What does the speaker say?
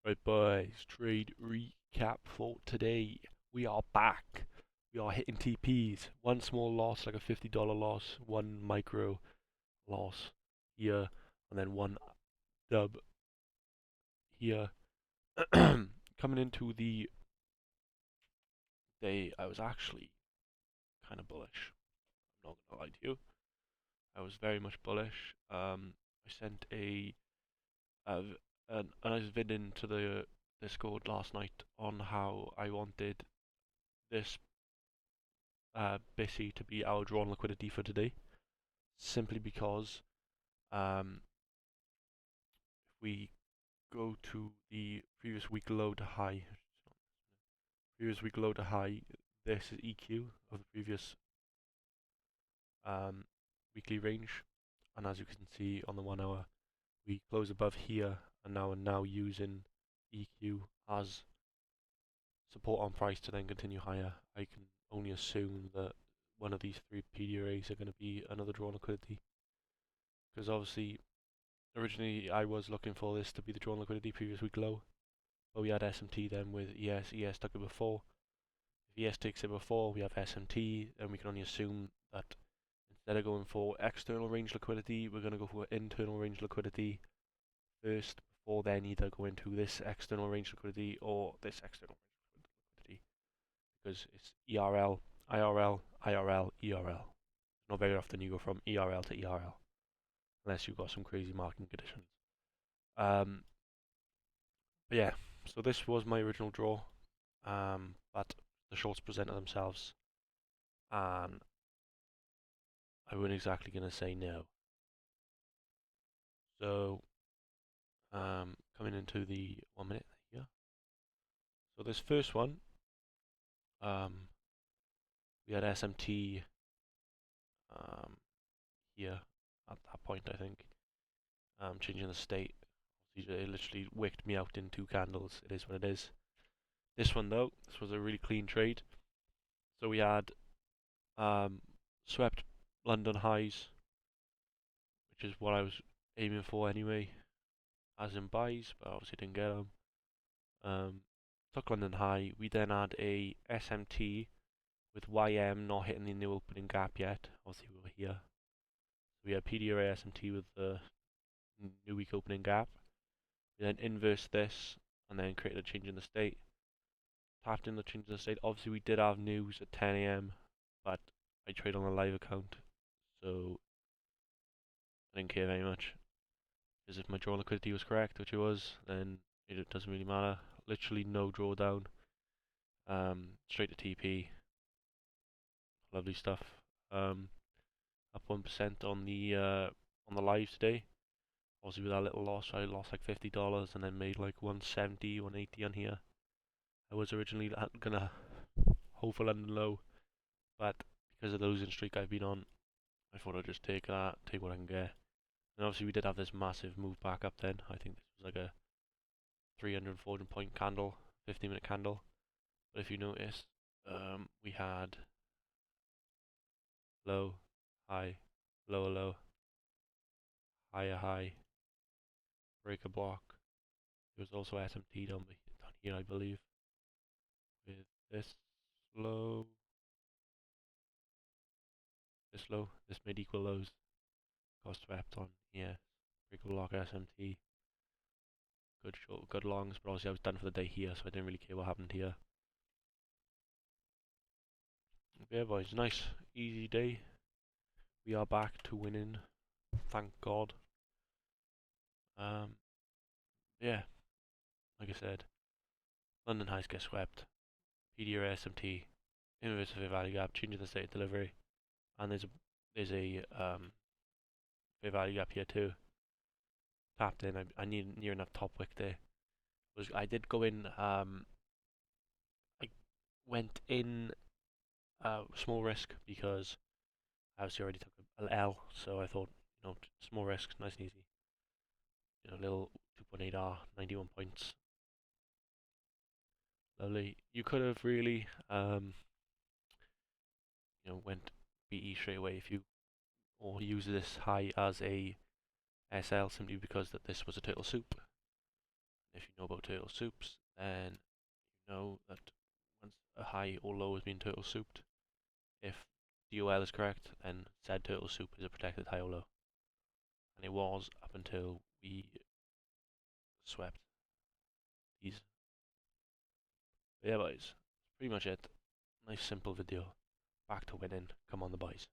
Right, boys, trade recap for today. We are back. We are hitting TPs. One small loss, like a $50 loss, one micro loss here, and then one dub here. Coming into the day, I was actually kind of bullish. I'm not gonna lie to you. I was very much bullish. I sent a a nice vid into the Discord last night on how I wanted this Bissy to be our drawn liquidity for today, simply because um, if we go to the previous week low to high, this is EQ of the previous um, weekly range, and as you can see on the 1 hour, we close above here, and now are now using EQ as support on price to then continue higher. I can only assume that one of these three PDRAs are going to be another drawn liquidity, because obviously originally, I was looking for this to be the drawn liquidity previous week low, but we had SMT then with ES. ES took it before. If ES takes it before, we have SMT, and we can only assume that instead of going for external range liquidity, we're going to go for internal range liquidity first, before then either go into this external range liquidity or this external range liquidity, because it's ERL, IRL, IRL, ERL. Not very often you go from ERL to ERL, unless you've got some crazy marking conditions. But yeah, so this was my original draw, but the shorts presented themselves, and I wasn't exactly going to say no. So, coming into the 1 minute here. So this first one, um, we had SMT here at that point, I think, changing the state. It literally wicked me out in 2 candles. It is what it is. This one though, this was a really clean trade. So we had swept London highs, which is what I was aiming for anyway, as in buys, but obviously didn't get them. Took London high. We then had a SMT with YM not hitting the new opening gap yet. Obviously we were here. We had PDRA SMT with the new week opening gap. We then inversed this and then created a change in the state. Tapped in the change in the state. Obviously we did have news at 10 a.m., but I trade on a live account, so I didn't care very much. Because if my draw liquidity was correct, which it was, then it doesn't really matter. Literally no drawdown. Straight to TP. Lovely stuff. Up 1% on the live today. Obviously with that little loss, I lost like $50 and then made like 170, 180 on here. I was originally gonna hope for London low, but because of the losing streak I've been on, I thought I'd just take that, take what I can get. And obviously we did have this massive move back up then. I think this was like a 300, 400 point candle, 15-minute candle. But if you notice, we had low, high, lower low, higher high, breaker block. There was also SMT down here, I believe, with low, this low, this mid equal lows, got swept on, yeah, breaker block SMT, good short, good longs, but obviously I was done for the day here, so I didn't really care what happened here. Yeah, boys, nice, easy day. We are back to winning, thank God. Yeah, like I said, London highs get swept. PDR SMT, inverse fair value gap, changing the state of delivery, and there's a fair value gap here too. Tapped in. I need near enough top wick there. I did go in. I went in small risk because I obviously already took an L, so I thought small risk, nice and easy. Little 2.8R, 91 points. Lovely. You could have really went BE straight away if you or use this high as a SL simply because that this was a turtle soup. If you know about turtle soups, then you know that once a high or low has been turtle souped, if DOL is correct, then said turtle soup is a protected high or low. And it was up until we swept these. But yeah, boys, that's pretty much it. Nice simple video. Back to winning. Come on, the boys.